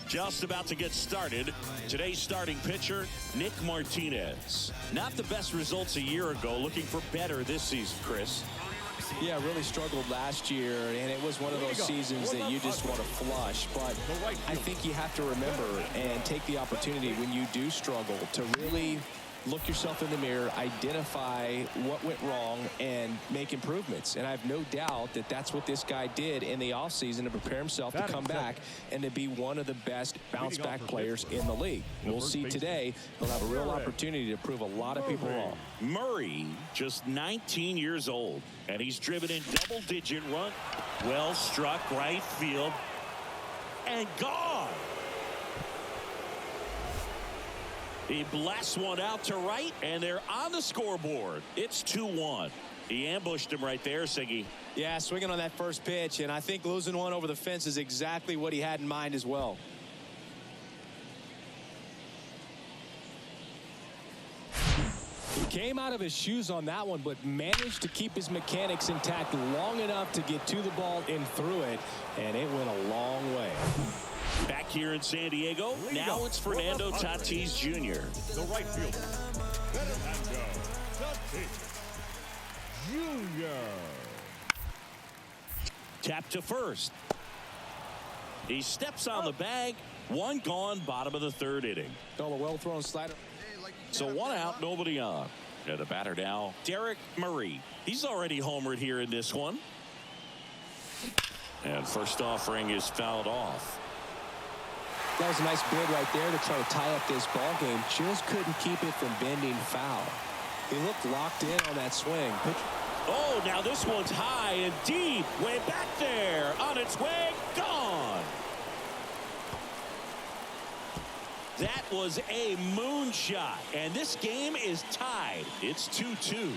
Just about to get started. Today's starting pitcher, Nick Martinez. Not the best results a year ago, looking for better this season, Chris. Yeah, really struggled last year, and it was one of those seasons that you just want to flush. But I think you have to remember and take the opportunity when you do struggle to really look yourself in the mirror, identify what went wrong, and make improvements. And I have no doubt that that's what this guy did in the offseason to prepare himself to come back and to be one of the best bounce-back players in the league. We'll see today. He'll have a real opportunity to prove a lot of people wrong. Murray, just 19 years old, and he's driven in double-digit run. Well struck, right field, and gone. He blasts one out to right, and they're on the scoreboard. It's 2-1. He ambushed him right there, Siggy. Yeah, swinging on that first pitch, and I think losing one over the fence is exactly what he had in mind as well. He came out of his shoes on that one, but managed to keep his mechanics intact long enough to get to the ball and through it, and it went a long way. Back here in San Diego, now it's Fernando Tatis Jr. The right fielder, Fernando Tatis Jr. Tap to first. He steps on the bag. One gone, bottom of the third inning. A well-thrown slider. So one out, nobody on. And the batter now, Derek Murray. He's already homered here in this one. And first offering is fouled off. That was a nice bid right there to try to tie up this ball game. Just couldn't keep it from bending foul. He looked locked in on that swing. Oh, now this one's high and deep. Way back there. On its way. Gone. That was a moonshot. And this game is tied. It's 2-2.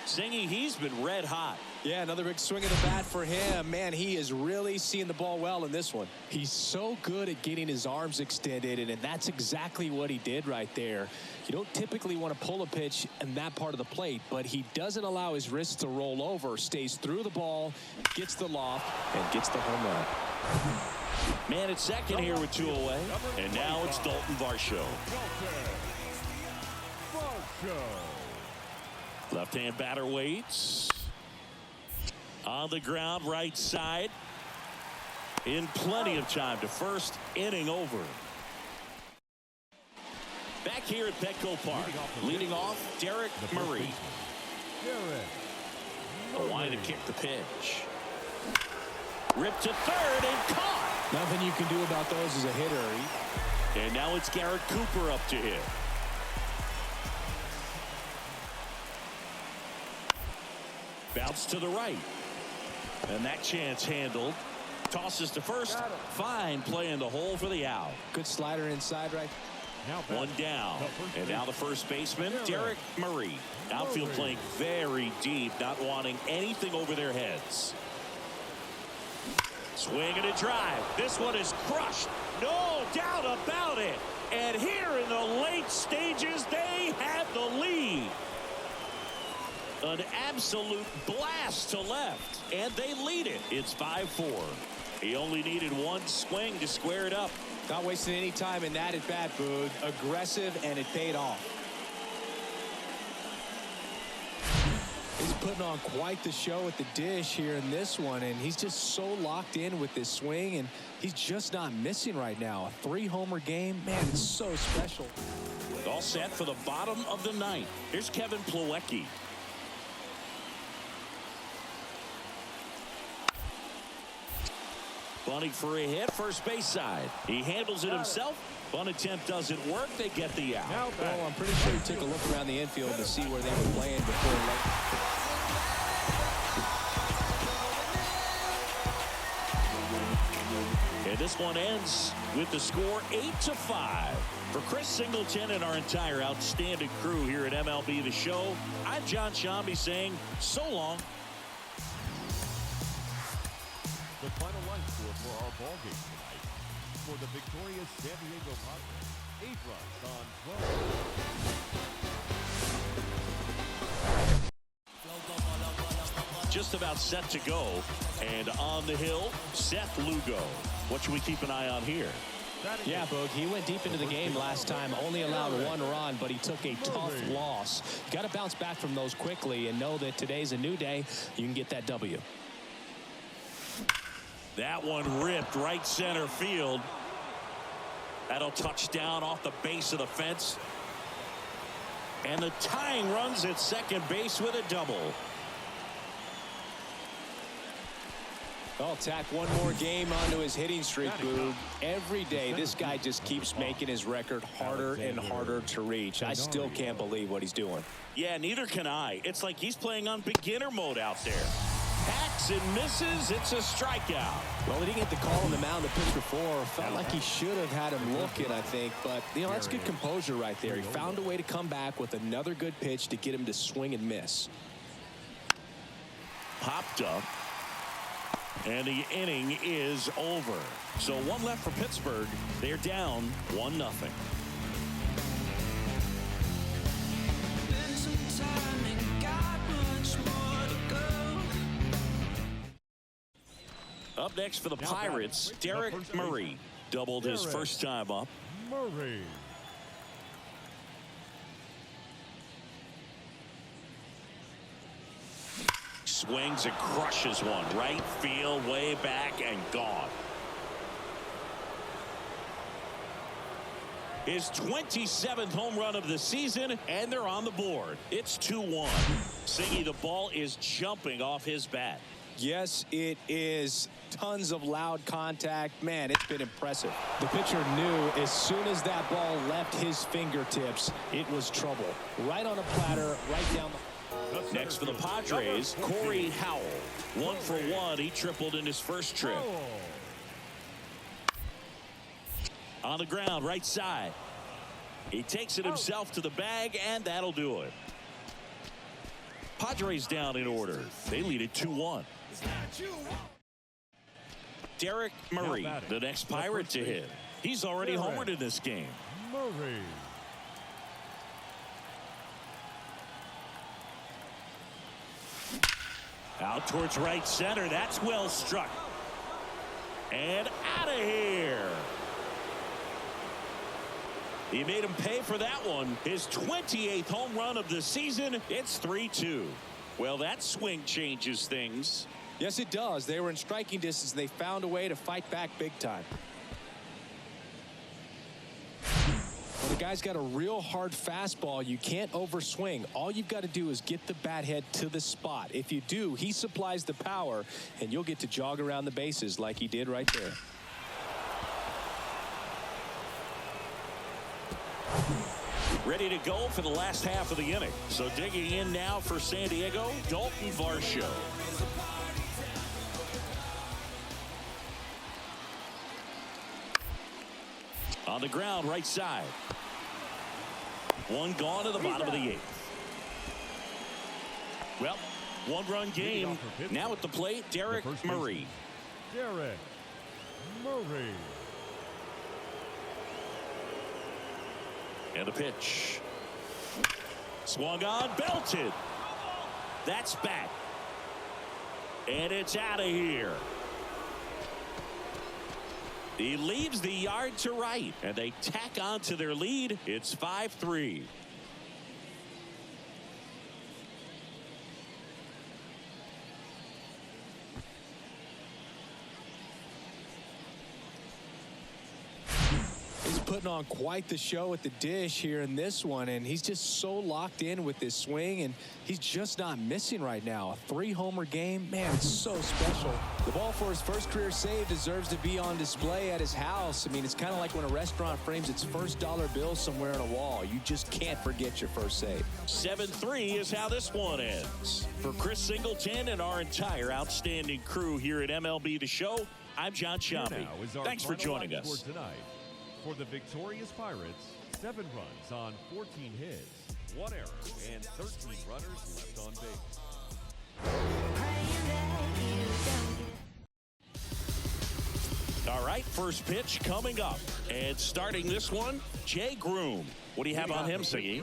Singy, he's been red hot. Yeah, another big swing of the bat for him. Man, he is really seeing the ball well in this one. He's so good at getting his arms extended, and that's exactly what he did right there. You don't typically want to pull a pitch in that part of the plate, but he doesn't allow his wrists to roll over, stays through the ball, gets the loft, and gets the home run. Man at second here with 2 away, and now it's Dalton Varsho. Left-hand batter waits. On the ground, right side. In plenty of time to first, inning over. Back here at Petco Park. Leading off, Derek Murray. A line to kick the pitch. Ripped to third and caught. Nothing you can do about those as a hitter. And now it's Garrett Cooper up to hit. Bounce to the right. And that chance handled. Tosses to first. Fine play in the hole for the out. Good slider inside right. One down. And now the first baseman, Derek Murray. Outfield playing very deep, not wanting anything over their heads. Swing and a drive. This one is crushed. No doubt about it. And here in the late stages, they have the lead. An absolute blast to left, and they lead it. It's 5-4. He only needed one swing to square it up. Not wasting any time in that at bat, Boog. Aggressive, and it paid off. He's putting on quite the show at the dish here in this one, and he's just so locked in with this swing, and he's just not missing right now. A 3-homer game, man, it's so special. All set for the bottom of the ninth. Here's Kevin Plawecki. Bunting for a hit, first base side. He handles it himself. Bunt attempt doesn't work. They get the out. Well, I'm pretty sure he took a look around the infield to see where they were playing before. And this one ends with the score 8-5. For Chris Singleton and our entire outstanding crew here at MLB The Show, I'm John Shambi saying so long. The final line score for our ball game tonight. For the victorious San Diego Padres, 8 runs on 12. Just about set to go. And on the hill, Seth Lugo. What should we keep an eye on here? Yeah, Boog, he went deep into the game last time, only allowed 1 run, but he took a tough loss. You got to bounce back from those quickly and know that today's a new day. You can get that W. That one ripped right center field. That'll touch down off the base of the fence. And the tying runs at second base with a double. I'll tack one more game onto his hitting streak, Boog. Every day, this guy just keeps making his record harder and harder to reach. I still can't believe what he's doing. Yeah, neither can I. It's like he's playing on beginner mode out there. Hacks and misses. It's a strikeout. Well, he didn't get the call on the mound to pitch before. Felt like he should have had him looking, I think. But, you know, that's good composure right there. He found a way to come back with another good pitch to get him to swing and miss. Popped up. And the inning is over. So 1 left for Pittsburgh. They're down 1-0. Up next for the Pirates, Derek Murray doubled his first time up. Murray. Swings and crushes one. Right field, way back, and gone. His 27th home run of the season, and they're on the board. It's 2-1. Siggy, the ball is jumping off his bat. Yes, it is. Tons of loud contact. Man, it's been impressive. The pitcher knew as soon as that ball left his fingertips, it was trouble. Right on a platter, right down the... Next for the Padres, Corey Howell. 1 for 1. He tripled in his first trip. On the ground, right side. He takes it himself to the bag, and that'll do it. Padres down in order. They lead it 2-1. Derek Murray, the next Pirate to hit. He's already homered in this game. Murray. Out towards right center. That's well struck. And out of here. He made him pay for that one. His 28th home run of the season. It's 3-2. Well, that swing changes things. Yes, it does. They were in striking distance, and they found a way to fight back big time. When the guy's got a real hard fastball, you can't overswing. All you've got to do is get the bat head to the spot. If you do, he supplies the power, and you'll get to jog around the bases like he did right there. Ready to go for the last half of the inning. So digging in now for San Diego, Dalton Varsho. On the ground, right side. One gone to the bottom of the 8th. Well, 1-run game. Now at the plate, Derek Murray. Derek Murray. And the pitch. Swung on, belted. That's back. And it's out of here. He leaves the yard to right, and they tack on to their lead. It's 5-3. Putting on quite the show at the dish here in this one, and he's just so locked in with this swing, and he's just not missing right now. A 3-homer game, man, it's so special. The ball for his first career save deserves to be on display at his house. I mean, it's kind of like when a restaurant frames its first dollar bill somewhere on a wall. You just can't forget your first save. 7-3 is how this one ends. For Chris Singleton and our entire outstanding crew here at MLB The Show, I'm John Sciambi. Thanks for joining us. For the victorious Pirates, 7 runs on 14 hits, 1 error, and 13 runners left on base. All right, first pitch coming up. And starting this one, Jay Groom. What do you have on him, Siggy?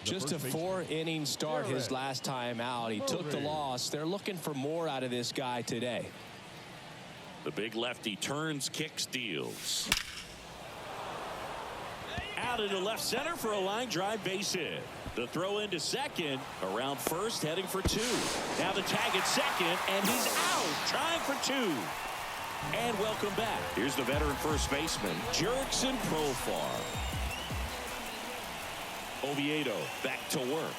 Just a 4-inning start his last time out. He took the loss. They're looking for more out of this guy today. The big lefty turns, kicks, deals. Out into left center for a line drive base hit. The throw into second, around first, heading for two. Now the tag at second, and he's out, trying for two. And welcome back. Here's the veteran first baseman, Jurickson Profar. Oviedo back to work.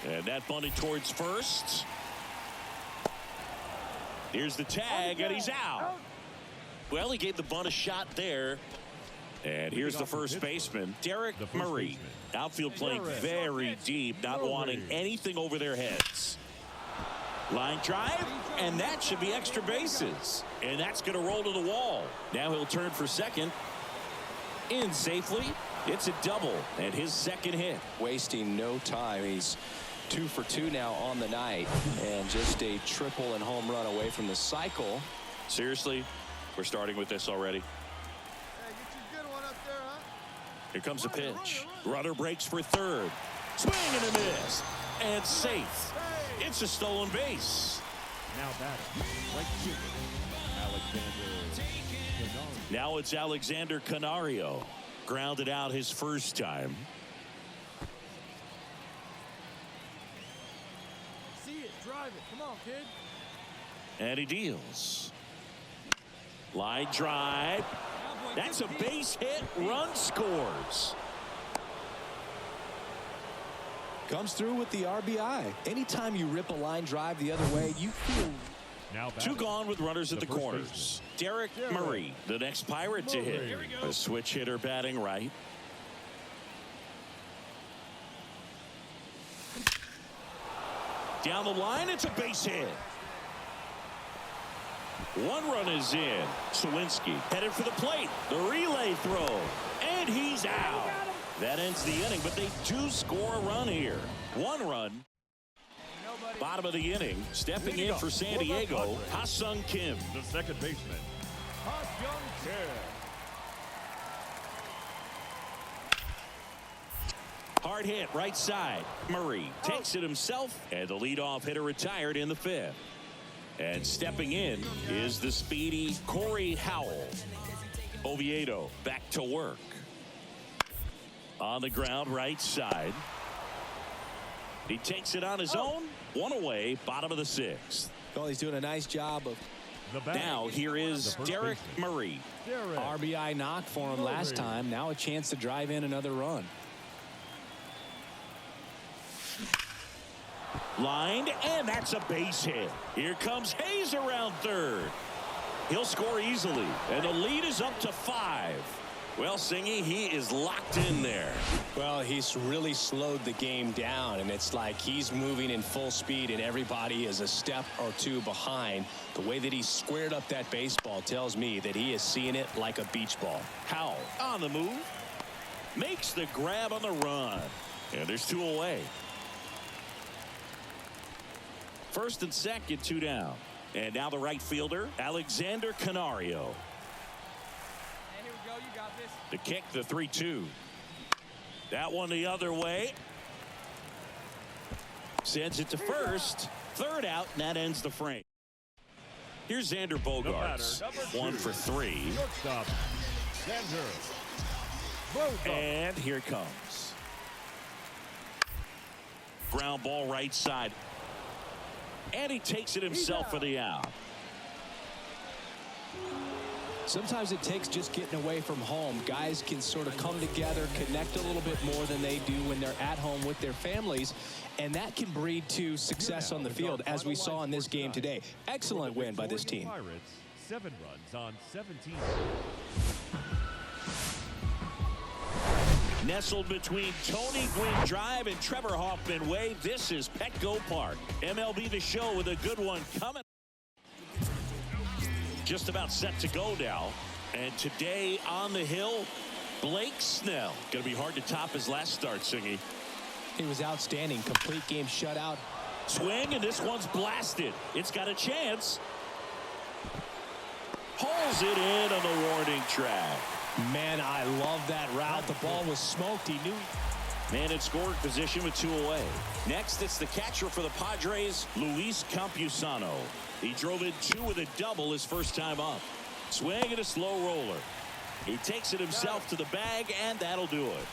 And that bunted towards first. Here's the tag, and he's out. Well, he gave the bunt a shot there. And here's the first baseman, Derek Murray. Outfield playing very deep, not wanting anything over their heads. Line drive, and that should be extra bases. And that's going to roll to the wall. Now he'll turn for second. In safely. It's a double, and his second hit. Wasting no time. He's 2 for 2 now on the night, and just a triple and home run away from the cycle. Seriously, we're starting with this already. Here comes a pitch. Rudder breaks for third. Swing and a miss. And safe. It's a stolen base. Now batting, right fielder, Alexander Canario. Now it's Alexander Canario. Grounded out his first time. See it, drive it. Come on, kid. And he deals. Line drive. That's a base hit. Run scores. Comes through with the RBI. Anytime you rip a line drive the other way, you feel. Now Two gone with runners at the corners. Derek Murray, the next Pirate to hit. A switch hitter batting right. Down the line, it's a base hit. One run is in. Sawinski headed for the plate. The relay throw. And he's out. That ends the inning, but they do score a run here. One run. Bottom of the inning. Stepping in for San Diego, Ha-Sung Kim. The second baseman, Ha-Sung Kim. Hard hit right side. Murray takes it himself, and the leadoff hitter retired in the fifth. And stepping in is the speedy Corey Howell. Oviedo back to work. On the ground right side. He takes it on his own. One away, bottom of the sixth. Well, he's doing a nice job of. Now here is Derek Murray. RBI knock for him last time. Now a chance to drive in another run. Lined, and that's a base hit. Here comes Hayes around third. He'll score easily, and the lead is up to 5. Well, Singy, he is locked in there. Well, he's really slowed the game down, and it's like he's moving in full speed, and everybody is a step or two behind. The way that he squared up that baseball tells me that he is seeing it like a beach ball. Howell on the move. Makes the grab on the run. And there's 2 away. First and second, 2 down. And now the right fielder, Alexander Canario. And here we go. You got this. The kick, the 3-2. That one the other way. Sends it to first. Third out, and that ends the frame. Here's Xander Bogaerts. 1 for 3. Shortstop, Xander Bogaerts. And here it comes. Ground ball right side. And he takes it himself for the out. Sometimes it takes just getting away from home. Guys can sort of come together, connect a little bit more than they do when they're at home with their families, and that can breed to success on the field, as we saw in this game today. Excellent win by this team. Pirates, 7 runs on 17. Nestled between Tony Gwynn Drive and Trevor Hoffman Way, this is Petco Park. MLB The Show with a good one coming. Just about set to go now. And today on the hill, Blake Snell. Going to be hard to top his last start, Singy. He was outstanding. Complete game shutout. Swing, and this one's blasted. It's got a chance. Pulls it in on the warning track. Man, I love that route. The ball was smoked. He knew. Man in scoring position with 2 away. Next, it's the catcher for the Padres, Luis Campusano. He drove in 2 with a double his first time up. Swing and a slow roller. He takes it himself to the bag, and that'll do it.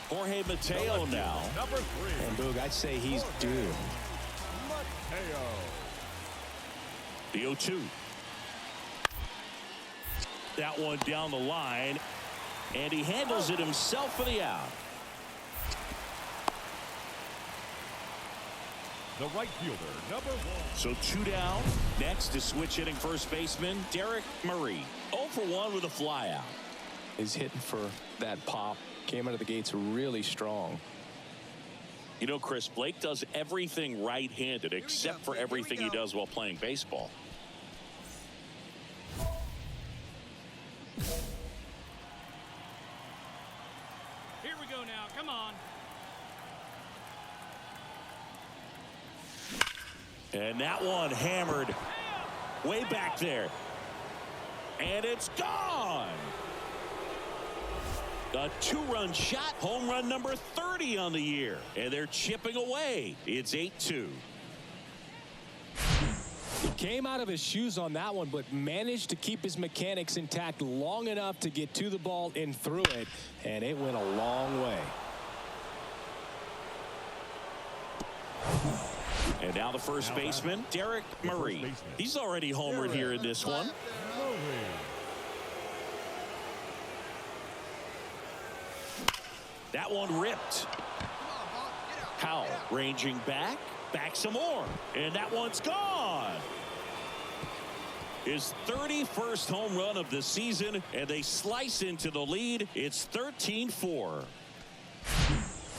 Jorge Mateo now. Number 3. And Boog, I'd say he's due. Mateo. The 0-2. That one down the line, and he handles it himself for the out. The right fielder, number 1. So 2 down. Next is switch hitting first baseman Derek Murray. 0 for 1 with a flyout. He's hitting for that pop. Came out of the gates really strong. You know, Chris, Blake does everything right-handed except for everything he does while playing baseball. Here we go now. Come on. And that one hammered way back there. And it's gone. A 2-run shot, home run number 30 on the year. And they're chipping away. It's 8-2. He came out of his shoes on that one, but managed to keep his mechanics intact long enough to get to the ball and through it. And it went a long way. And now the first baseman, Derek Murray. He's already homered here in this one. That one ripped. Howell ranging back some more, and that one's gone. His 31st home run of the season, and they slice into the lead. It's 13-4.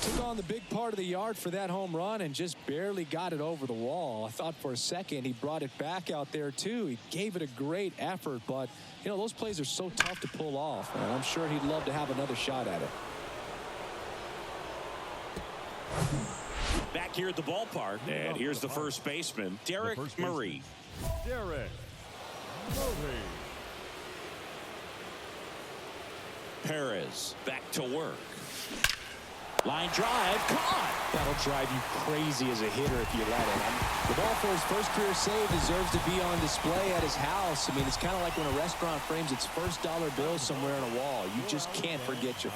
Took on the big part of the yard for that home run and just barely got it over the wall. I thought for a second he brought it back out there too. He gave it a great effort, but you know, those plays are so tough to pull off, and I'm sure he'd love to have another shot at it. Back here at the ballpark, and here's the first baseman, Derek Murray. Derek Murray. Perez back to work. Line drive, caught. That'll drive you crazy as a hitter if you let it. The ball for his first career save deserves to be on display at his house. I mean, it's kind of like when a restaurant frames its first dollar bill somewhere on a wall. You just can't forget your